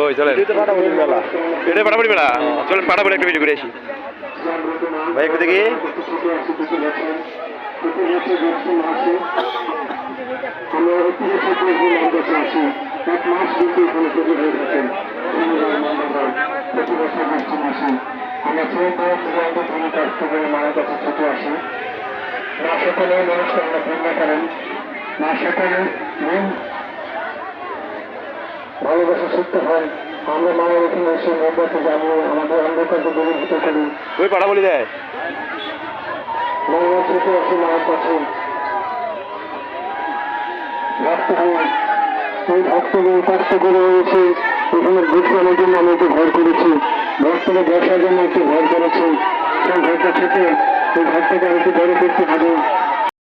ওই চলেন এটা পাঠাবলি বেড়া চলেন পাঠাবলি একটা ভিডিও করে আসি ভাই একটু দেখি আমরা আছি 1 মাস কিন্তু এখানে প্রতি হয়ে থাকেন প্রতি বছর বৃষ্টি মাসে আমরা সেই কাছ থেকে মায়ের কাছে ছুটে আসি না সকলে মানুষকে আমরা পূর্ণ করেন না সকলে ভালোবাসা শিখতে হয় আমরা মায়ের এখানে এসে মেয়েদেরকে জানিয়ে আমাদের অন্ধকারকে দূরীভূত করি ওই পাঠাবলি দেয় মায়ের ছুটে আসি মায়ের কাছে এই ভক্তদের কষ্ট করে রয়েছে এখানে ভোটদানের জন্য আমি একটু ঘর করেছি ভক্তদের ব্যবসার জন্য একটু ঘর করেছি সেই ঘরটা থেকে এই ঘরটাকে আমি একটু বড় করতে হবে